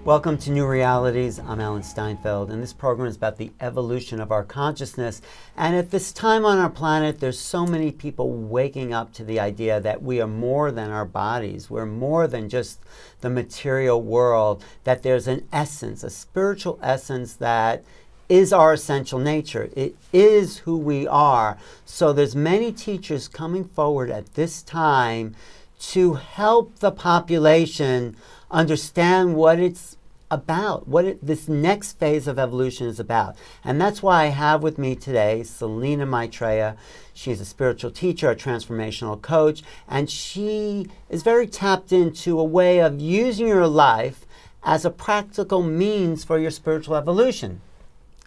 Welcome to Newrealities. I'm Alan Steinfeld, and this program is about the evolution of our consciousness. And at this time on our planet, there's so many people waking up to the idea that we are more than our bodies. We're more than just the material world, that there's an essence, a spiritual essence that is our essential nature. It is who we are. So there's many teachers coming forward at this time to help the population understand what it's about, this next phase of evolution is about. And that's why I have with me today Selina Maitreya. She's a spiritual teacher, a transformational coach, and she is very tapped into a way of using your life as a practical means for your spiritual evolution.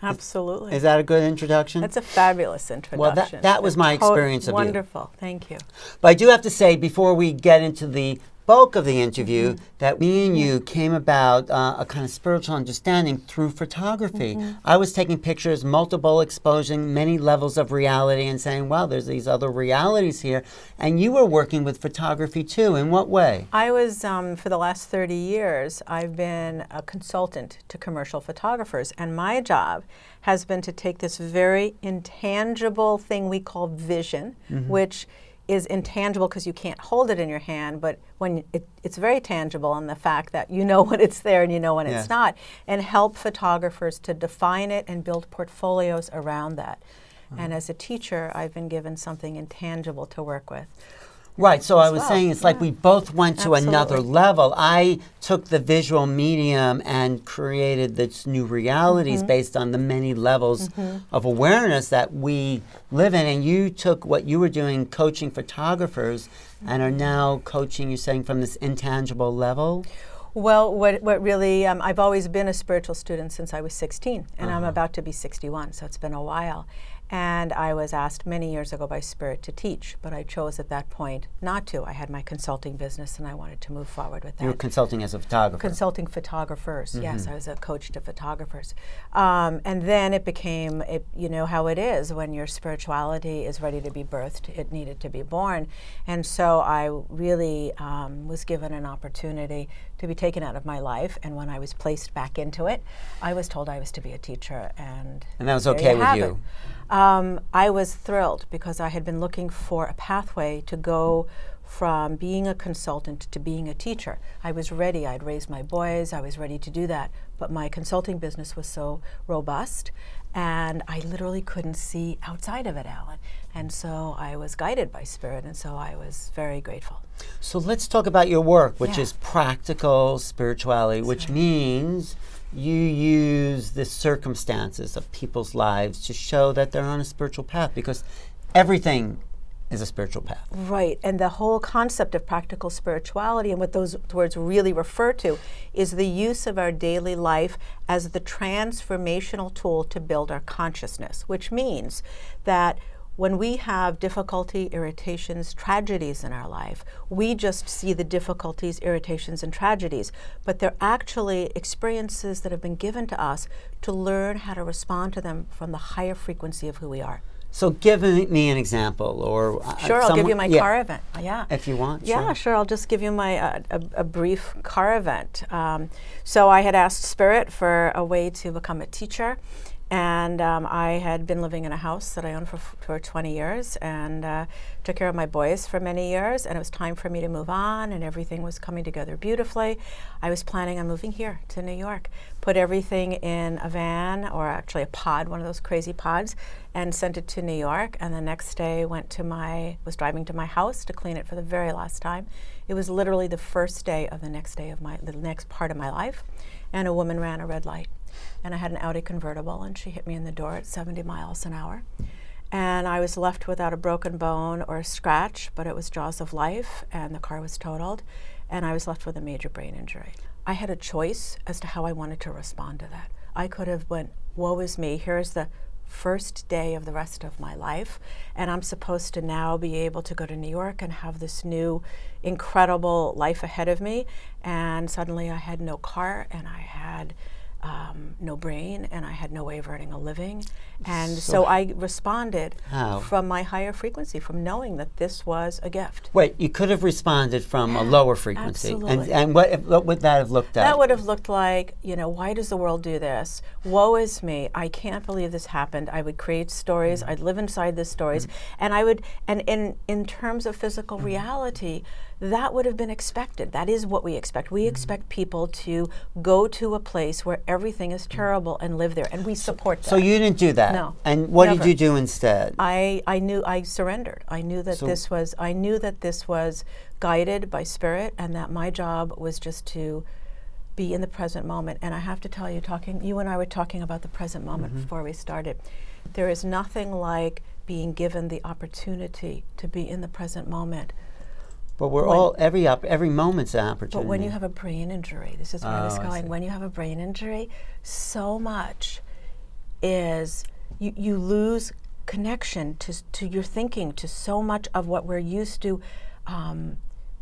Absolutely. Is that a good introduction? That's a fabulous introduction. Well, that was my experience of you. Wonderful. Thank you. But I do have to say, before we get into the bulk of the interview, that me and you came about a kind of spiritual understanding through photography. I was taking pictures, multiple exposing many levels of reality and saying, wow, there's these other realities here. And you were working with photography too. In what way? I was, for the last 30 years, I've been a consultant to commercial photographers. And my job has been to take this very intangible thing we call vision, which is intangible because you can't hold it in your hand, but when it's very tangible in the fact that you know when it's there and you know when it's not, and help photographers to define it and build portfolios around that. And as a teacher, I've been given something intangible to work with. Right, so I was saying it's like we both went to another level. I took the visual medium and created this new realities based on the many levels of awareness that we live in. And you took what you were doing, coaching photographers, and are now coaching, you're saying, from this intangible level? Well, what really, I've always been a spiritual student since I was 16, and I'm about to be 61, so it's been a while. And I was asked many years ago by Spirit to teach, but I chose at that point not to. I had my consulting business and I wanted to move forward with that. You were consulting as a photographer? Consulting photographers, yes. I was a coach to photographers. And then it became, you know how it is, when your spirituality is ready to be birthed, it needed to be born. And so I really was given an opportunity to be taken out of my life. And when I was placed back into it, I was told I was to be a teacher. And that was okay with you? I was thrilled because I had been looking for a pathway to go from being a consultant to being a teacher. I was ready. I'd raised my boys. I was ready to do that. But my consulting business was so robust, and I literally couldn't see outside of it, Alan. And so I was guided by Spirit, and so I was very grateful. So let's talk about your work, which is practical spirituality, which means you use the circumstances of people's lives to show that they're on a spiritual path, because everything is a spiritual path. Right, and the whole concept of practical spirituality and what those words really refer to is the use of our daily life as the transformational tool to build our consciousness, which means that when we have difficulty, irritations, tragedies in our life, we just see the difficulties, irritations, and tragedies, but they're actually experiences that have been given to us to learn how to respond to them from the higher frequency of who we are. So give me an example, or sure, I'll give you my car event. If you want. Yeah, sure. I'll just give you my a brief car event. So I had asked Spirit for a way to become a teacher. And I had been living in a house that I owned for 20 years and took care of my boys for many years, and it was time for me to move on, and everything was coming together beautifully. I was planning on moving here to New York, put everything in a van, or actually a pod, one of those crazy pods, and sent it to New York, and the next day was driving to my house to clean it for the very last time. It was literally the first day of the next part of my life, and a woman ran a red light. And I had an Audi convertible, and she hit me in the door at 70 miles an hour. And I was left without a broken bone or a scratch, but it was jaws of life, and the car was totaled, and I was left with a major brain injury. I had a choice as to how I wanted to respond to that. I could have went, woe is me, here's the first day of the rest of my life, and I'm supposed to now be able to go to New York and have this new incredible life ahead of me, and suddenly I had no car, and I had no brain, and I had no way of earning a living. And so I responded from my higher frequency, from knowing that this was a gift. Wait, you could have responded from a lower frequency. Absolutely. And what would that have looked at? That would have looked like, why does the world do this? Woe is me. I can't believe this happened. I would create stories. I'd live inside the stories. And I would, and in terms of physical reality, that would have been expected. That is what we expect. We expect people to go to a place where everything is terrible and live there, and we support that. So you didn't do that? No. And what Never. did you do instead? I surrendered. I knew that this was guided by spirit, and that my job was just to be in the present moment. And I have to tell you, you and I were talking about the present moment before we started. There is nothing like being given the opportunity to be in the present moment. But every moment's an opportunity. But when you have a brain injury, this is where I was going. When you have a brain injury, so much is you lose connection to your thinking, to so much of what we're used to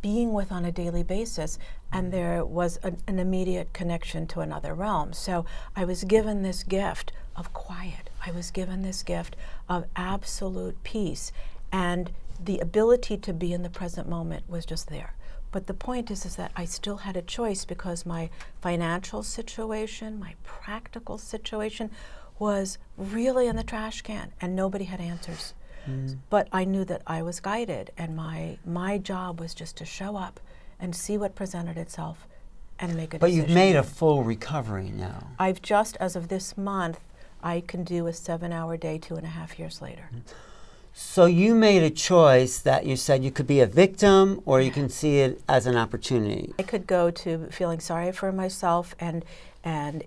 being with on a daily basis, and there was an immediate connection to another realm. So I was given this gift of quiet. I was given this gift of absolute peace, and the ability to be in the present moment was just there. But the point is that I still had a choice, because my financial situation, my practical situation was really in the trash can, and nobody had answers. But I knew that I was guided, and my job was just to show up and see what presented itself and make a decision. But you've made a full recovery now. I've just, as of this month, I can do a 7-hour day 2.5 years later. So you made a choice that you said you could be a victim, or you can see it as an opportunity. I could go to feeling sorry for myself and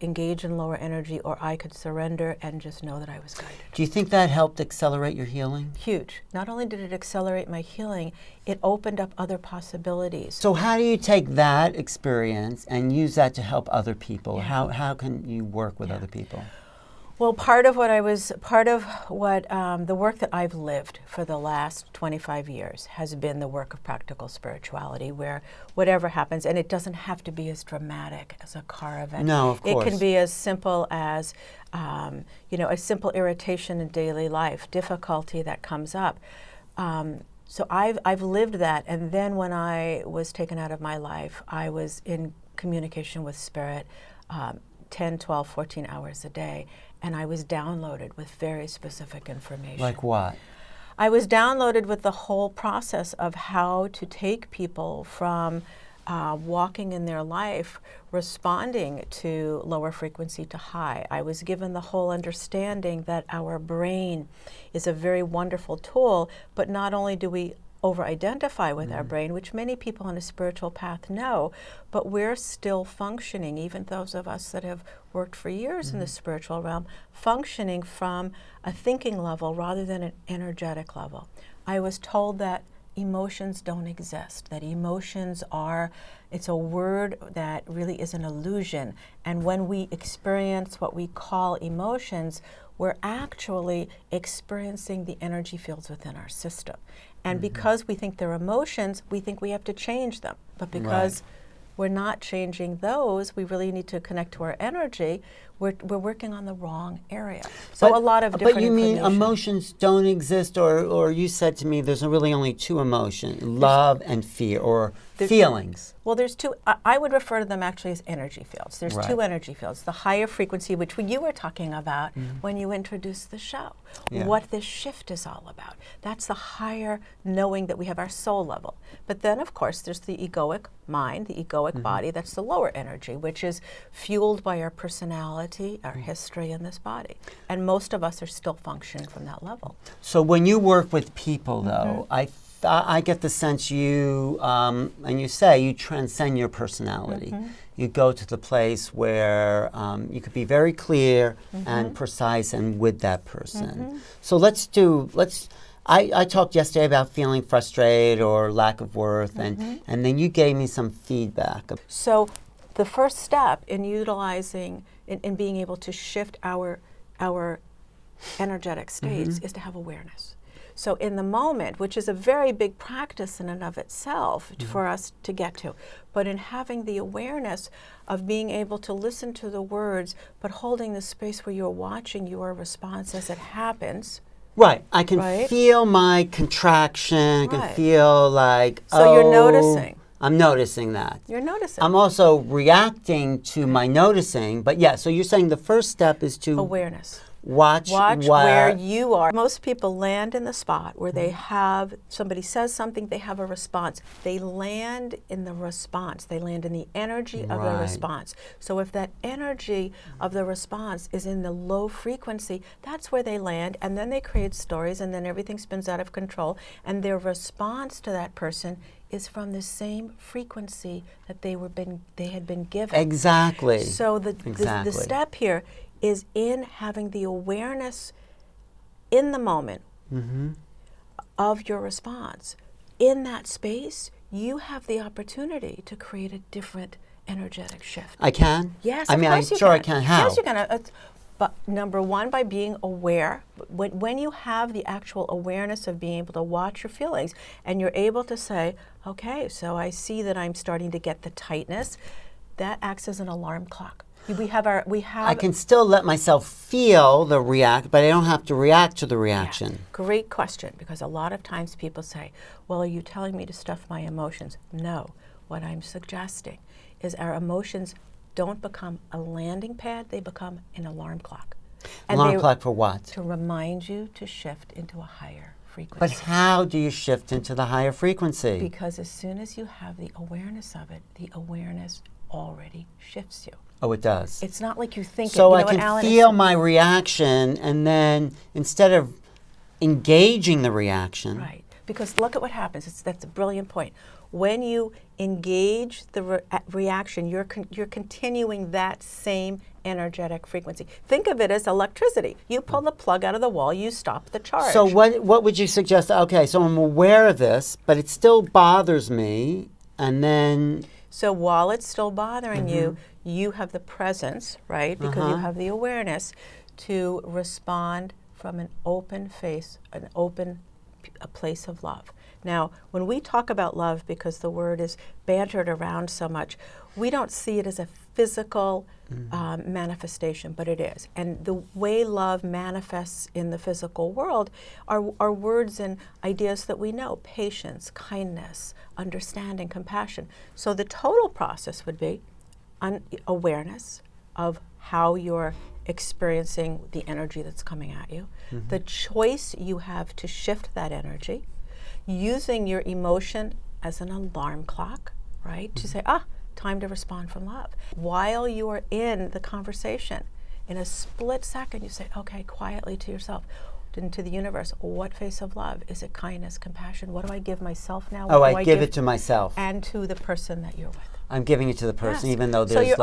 engage in lower energy, or I could surrender and just know that I was guided. Do you think that helped accelerate your healing? Huge. Not only did it accelerate my healing, it opened up other possibilities. So how do you take that experience and use that to help other people? How can you work with other people? Well, part of what the work that I've lived for the last 25 years has been the work of practical spirituality, where whatever happens, and it doesn't have to be as dramatic as a car event. No, of course. It can be as simple as, a simple irritation in daily life, difficulty that comes up. So I've lived that, and then when I was taken out of my life, I was in communication with spirit 10, 12, 14 hours a day. And I was downloaded with very specific information. Like what? I was downloaded with the whole process of how to take people from walking in their life, responding to lower frequency to high. I was given the whole understanding that our brain is a very wonderful tool, but not only do we over-identify with our brain, which many people on a spiritual path know, but we're still functioning, even those of us that have worked for years in the spiritual realm, functioning from a thinking level rather than an energetic level. I was told that emotions don't exist, that emotions it's a word that really is an illusion, and when we experience what we call emotions, we're actually experiencing the energy fields within our system. And because we think they're emotions, we think we have to change them. But because we're not changing those, we really need to connect to our energy. We're working on the wrong area. So a lot of different But you mean information. emotions don't exist, or you said to me there's really only two emotions, love and fear, or feelings. Well, there's two. I would refer to them actually as energy fields. There's two energy fields. The higher frequency, which you were talking about when you introduced the show. Yeah. What this shift is all about. That's the higher knowing that we have our soul level. But then, of course, there's the egoic mind, the egoic body. That's the lower energy, which is fueled by our personality, our history in this body. And most of us are still functioning from that level. So when you work with people, though, I get the sense you, and you say you transcend your personality. You go to the place where you could be very clear and precise and with that person. So I talked yesterday about feeling frustrated or lack of worth, and then you gave me some feedback. So the first step in utilizing, in being able to shift our energetic states is to have awareness. So in the moment, which is a very big practice in and of itself for us to get to, but in having the awareness of being able to listen to the words, but holding the space where you're watching your response as it happens. Right. I can feel my contraction. I can feel like, so you're noticing. I'm noticing that. You're noticing. I'm also reacting to my noticing. But yeah, so you're saying the first step is to awareness. Watch where you are. Most people land in the spot where they have, somebody says something, they have a response. They land in the response. They land in the energy of the response. So if that energy of the response is in the low frequency, that's where they land, and then they create stories, and then everything spins out of control, and their response to that person is from the same frequency that they had been given. Exactly. So the step here is in having the awareness in the moment of your response. In that space, you have the opportunity to create a different energetic shift. I can? Yes, I mean, I'm sure I can. How? Yes, you can. But number one, by being aware. When you have the actual awareness of being able to watch your feelings, and you're able to say, okay, so I see that I'm starting to get the tightness, that acts as an alarm clock. I can still let myself feel the react, but I don't have to react to the reaction. Yeah. Great question, because a lot of times people say, well, are you telling me to stuff my emotions? No. What I'm suggesting is our emotions don't become a landing pad, they become an alarm clock. Alarm clock for what? To remind you to shift into a higher frequency. But how do you shift into the higher frequency? Because as soon as you have the awareness of it, the awareness already shifts you. Oh, it does. It's not like you think so it. I can feel my reaction, and then instead of engaging the reaction. Right. Because look at what happens. That's a brilliant point. When you engage the reaction, you're continuing that same energetic frequency. Think of it as electricity. You pull the plug out of the wall, you stop the charge. So what would you suggest? Okay, so I'm aware of this, but it still bothers me, and then... So while it's still bothering you, you have the presence, right? Because you have the awareness to respond from an open face, a place of love. Now, when we talk about love, because the word is bantered around so much, we don't see it as a physical manifestation, but it is. And the way love manifests in the physical world are words and ideas that we know: patience, kindness, understanding, compassion. So the total process would be awareness of how you're experiencing the energy that's coming at you, the choice you have to shift that energy, using your emotion as an alarm clock, right? To say, time to respond from love. While you are in the conversation, in a split second, you say, okay, quietly to yourself, into the universe, what face of love? Is it kindness, compassion? What do I give myself now? What do I give it to myself. And to the person that you're with. I'm giving it to the person, even though there's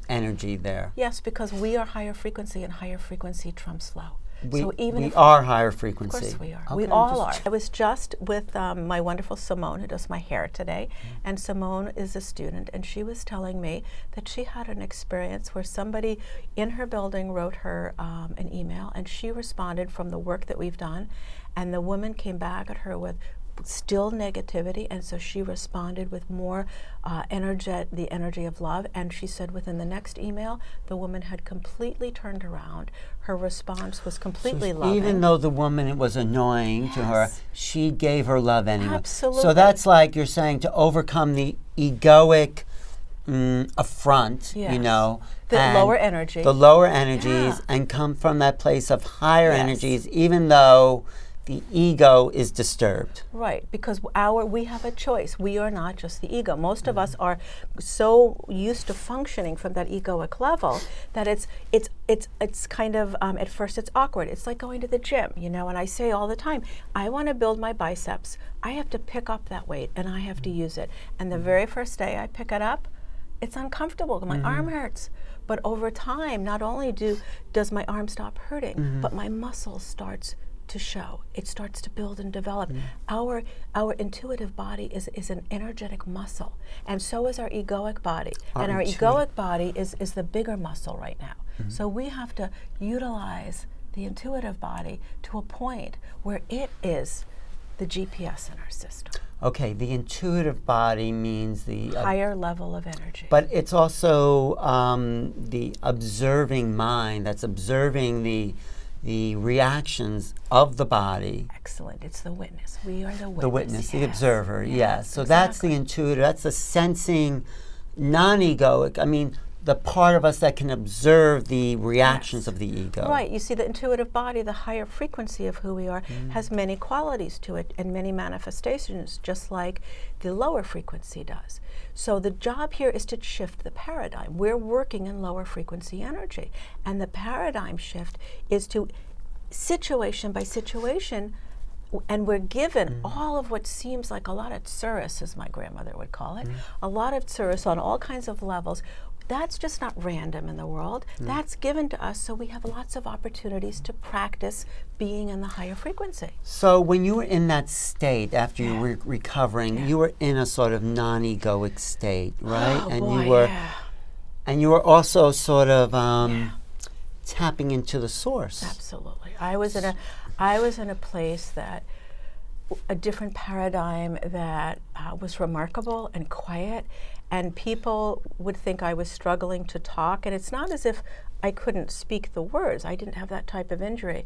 energy there. Yes, because we are higher frequency, and higher frequency trumps low. We are higher frequency. Of course we are. Okay, we all are. I was just with my wonderful Simone, who does my hair today, and Simone is a student, and she was telling me that she had an experience where somebody in her building wrote her an email, and she responded from the work that we've done, and the woman came back at her with still negativity, and so she responded with more the energy of love, and she said within the next email the woman had completely turned around. Her response was completely loving. Even though the woman was annoying to her, she gave her love anyway. Absolutely. So that's like you're saying, to overcome the egoic affront, you know, the lower energy, the lower energies, and come from that place of higher energies, even though the ego is disturbed. Right, because we have a choice. We are not just the ego. Most of us are so used to functioning from that egoic level that it's kind of at first it's awkward. It's like going to the gym, you know. And I say all the time, I want to build my biceps. I have to pick up that weight, and I have to use it. And the very first day I pick it up, it's uncomfortable. My arm hurts. But over time, not only does my arm stop hurting, but my muscle starts to show. It starts to build and develop. Our intuitive body is an energetic muscle, and so is our egoic body. And our egoic body is the bigger muscle right now. So we have to utilize the intuitive body, to a point where it is the GPS in our system. Okay, the intuitive body means the higher level of energy. But it's also the observing mind that's observing the reactions of the body. Excellent. It's the witness. We are the witness. The witness, the yes. observer, yes. So exactly. that's the intuitive, that's the sensing, non-egoic. I mean, the part of us that can observe the reactions Yes. of the ego. Right. You see, the intuitive body, the higher frequency of who we are, has many qualities to it and many manifestations, just like the lower frequency does. So the job here is to shift the paradigm. We're working in lower frequency energy. And the paradigm shift is to, situation by situation, and we're given all of what seems like a lot of tsuris, as my grandmother would call it, a lot of tsuris on all kinds of levels. That's just not random in the world. That's given to us, so we have lots of opportunities to practice being in the higher frequency. So when you were in that state after you were recovering, you were in a sort of non-egoic state, right? Oh, and boy, you were, and you were also sort of tapping into the source. Absolutely. I was in a place that, a different paradigm that was remarkable and quiet, and people would think I was struggling to talk, and it's not as if I couldn't speak the words. I didn't have that type of injury,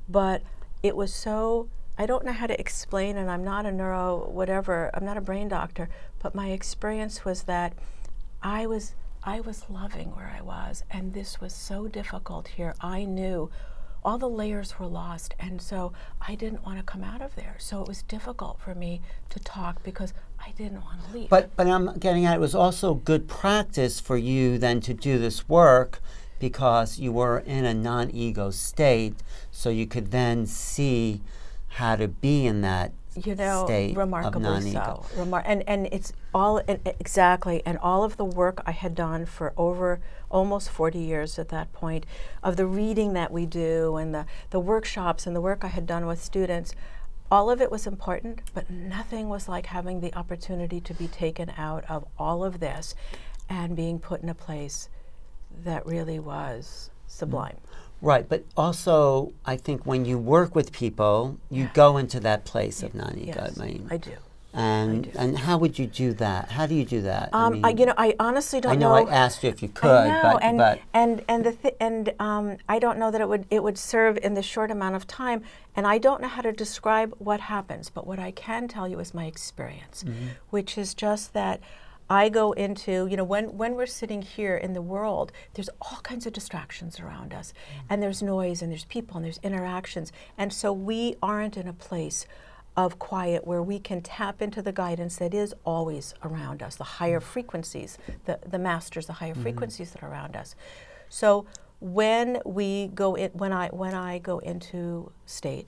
but it was so, I don't know how to explain, and I'm not a I'm not a brain doctor, but my experience was that I was loving where I was, and this was so difficult here. I knew all the layers were lost, and so I didn't want to come out of there. So it was difficult for me to talk because I didn't want to leave. But I'm getting at, it was also good practice for you then to do this work because you were in a non-ego state, so you could then see how to be in that state remarkably of non-ego. so. And it's all, exactly, and all of the work I had done for over almost 40 years at that point, of the reading that we do and the workshops and the work I had done with students, all of it was important, but nothing was like having the opportunity to be taken out of all of this and being put in a place that really was sublime. Right, but also I think when you work with people, you go into that place of non-ego. Yes, I mean, I do. And how would you do that? How do you do that? I honestly don't know. I know I asked you if you could, I know, but I don't know that it would serve in the short amount of time, and I don't know how to describe what happens. But what I can tell you is my experience, which is just that I go into, when we're sitting here in the world, there's all kinds of distractions around us, and there's noise, and there's people, and there's interactions, and so we aren't in a place of quiet where we can tap into the guidance that is always around us, the higher frequencies, the masters, the higher frequencies that are around us. So when we go in, when I go into state,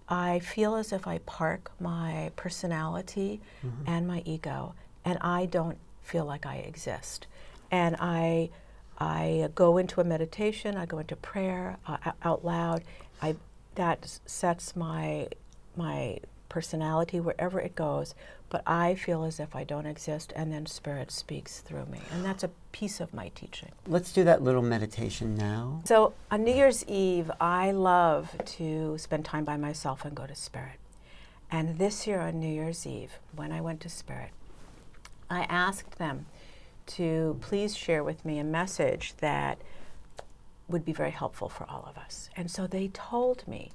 I feel as if I park my personality and my ego, and I don't feel like I exist. And I go into a meditation, I go into prayer out loud. That sets my personality wherever it goes, but I feel as if I don't exist, and then Spirit speaks through me. And that's a piece of my teaching. Let's do that little meditation now. So on New Year's Eve, I love to spend time by myself and go to Spirit. And this year on New Year's Eve, when I went to Spirit, I asked them to please share with me a message that would be very helpful for all of us. And so they told me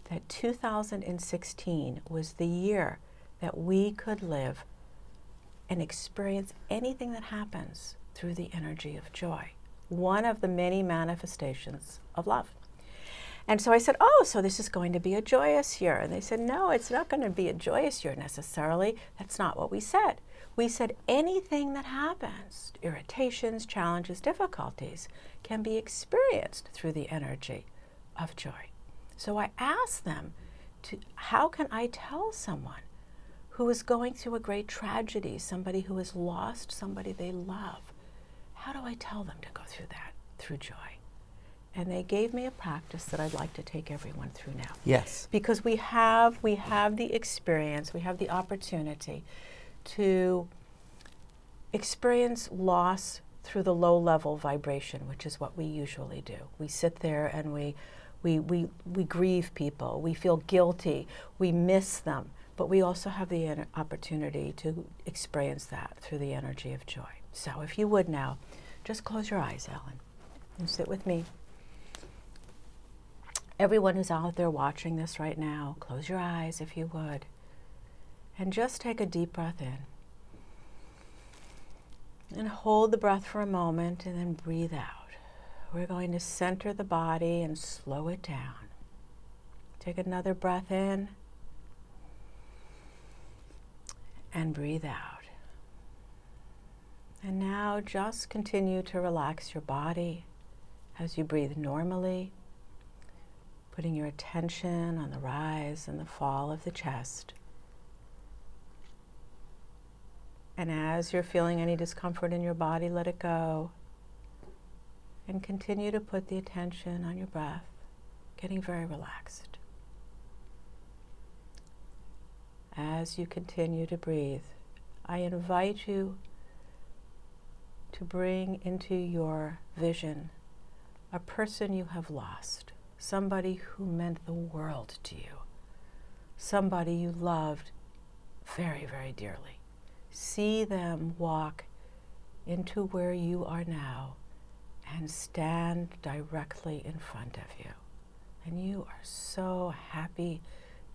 that 2016 was the year that we could live and experience anything that happens through the energy of joy, one of the many manifestations of love. And so I said, oh, so this is going to be a joyous year. And they said, no, it's not going to be a joyous year necessarily. That's not what we said. We said anything that happens, irritations, challenges, difficulties, can be experienced through the energy of joy. So I asked them, how can I tell someone who is going through a great tragedy, somebody who has lost somebody they love, how do I tell them to go through that, through joy? And they gave me a practice that I'd like to take everyone through now. Yes. Because we have the experience, we have the opportunity to experience loss through the low-level vibration, which is what we usually do. We sit there and we We grieve people. We feel guilty. We miss them. But we also have the opportunity to experience that through the energy of joy. So if you would now, just close your eyes, Ellen, and sit with me. Everyone who's out there watching this right now, close your eyes if you would. And just take a deep breath in. And hold the breath for a moment and then breathe out. We're going to center the body and slow it down. Take another breath in and breathe out. And now just continue to relax your body as you breathe normally, putting your attention on the rise and the fall of the chest. And as you're feeling any discomfort in your body, let it go. And continue to put the attention on your breath, getting very relaxed. As you continue to breathe, I invite you to bring into your vision a person you have lost, somebody who meant the world to you, somebody you loved very, very dearly. See them walk into where you are now and stand directly in front of you. And you are so happy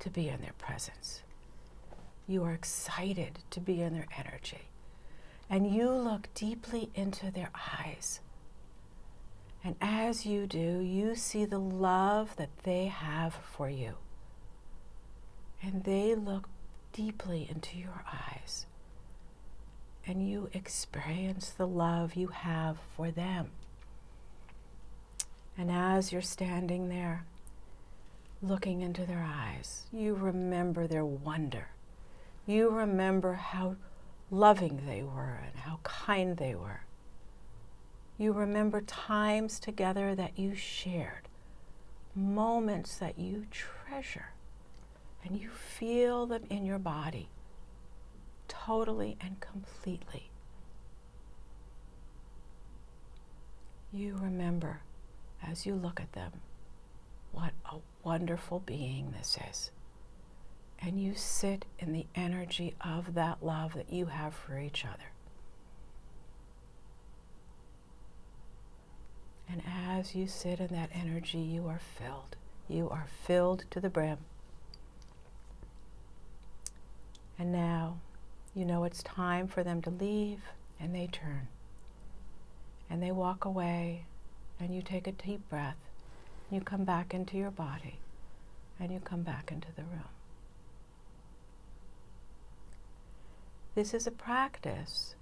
to be in their presence. You are excited to be in their energy. And you look deeply into their eyes. And as you do, you see the love that they have for you. And they look deeply into your eyes. And you experience the love you have for them. And as you're standing there, looking into their eyes, you remember their wonder. You remember how loving they were and how kind they were. You remember times together that you shared, moments that you treasure, and you feel them in your body, totally and completely. You remember, as you look at them, what a wonderful being this is. And you sit in the energy of that love that you have for each other. And as you sit in that energy, you are filled. You are filled to the brim. And now, you know it's time for them to leave, and they turn. And they walk away, and you take a deep breath. You come back into your body, and you come back into the room. This is a practice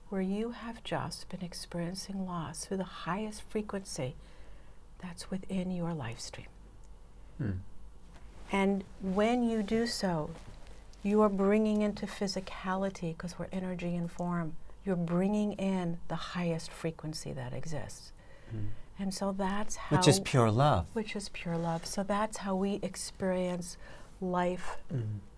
where you have just been experiencing loss through the highest frequency that's within your life stream. And when you do so, you are bringing into physicality, because we're energy and form, you're bringing in the highest frequency that exists. And so that's how... Which is pure love. Which is pure love. So that's how we experience life.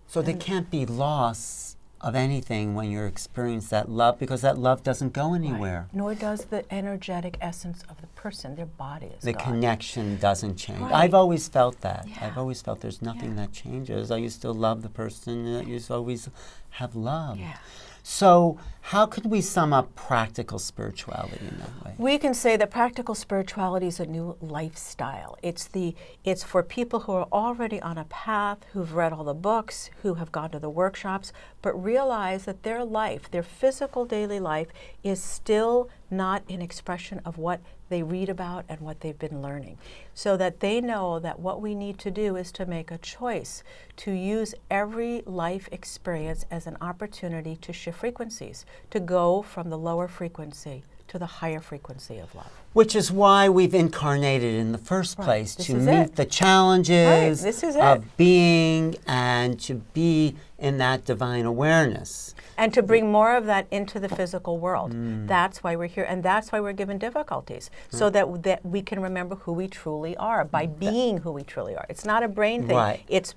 So there can't be loss of anything when you experience that love, because that love doesn't go anywhere. Right. Nor does the energetic essence of the person, their body is The gone. connection doesn't change. Right. I've always felt that. Yeah. I've always felt there's nothing that changes. I used to love the person, and I used to always have love. Yeah. So how could we sum up practical spirituality in that way? We can say that practical spirituality is a new lifestyle. It's for people who are already on a path, who've read all the books, who have gone to the workshops, but realize that their life, their physical daily life, is still not an expression of what they read about and what they've been learning. So that they know that what we need to do is to make a choice to use every life experience as an opportunity to shift frequencies, to go from the lower frequency to the higher frequency of love. Which is why we've incarnated in the first place, This to is meet it. the challenges This is of being and to be in that divine awareness. And to bring more of that into the physical world. That's why we're here, and that's why we're given difficulties, so that we can remember who we truly are by being who we truly are. It's not a brain thing. Right. It's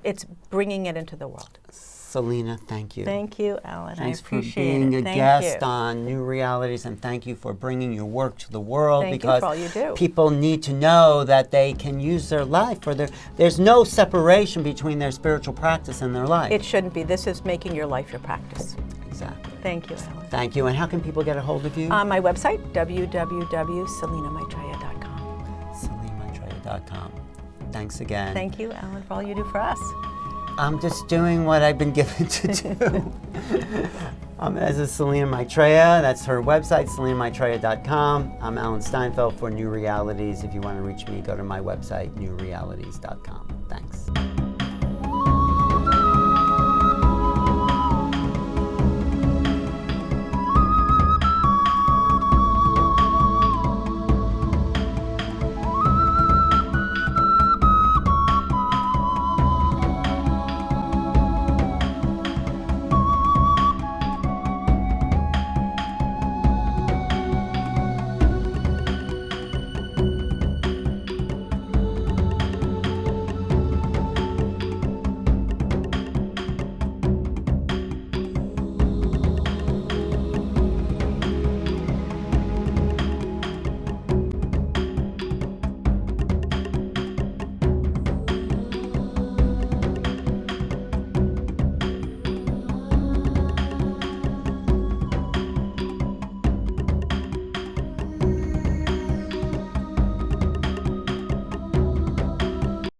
bringing it into the world. Selina, thank you. Thank you, Alan. Thanks I for appreciate being it. a Thank guest you. on New Realities, and thank you for bringing your work to the world. Thank you because for all you do. people need to know that they can use their life for there's no separation between their spiritual practice and their life. It shouldn't be. This is making your life your practice. Exactly. Thank you, Alan. Thank you. And how can people get a hold of you? On my website, www.selinamaitreya.com. SelinaMaitreya.com. Thanks again. Thank you, Alan, for all you do for us. I'm just doing what I've been given to do. This is Selina Maitreya. That's her website, SelinaMaitreya.com. I'm Alan Steinfeld for New Realities. If you want to reach me, go to my website, newrealities.com. Thanks.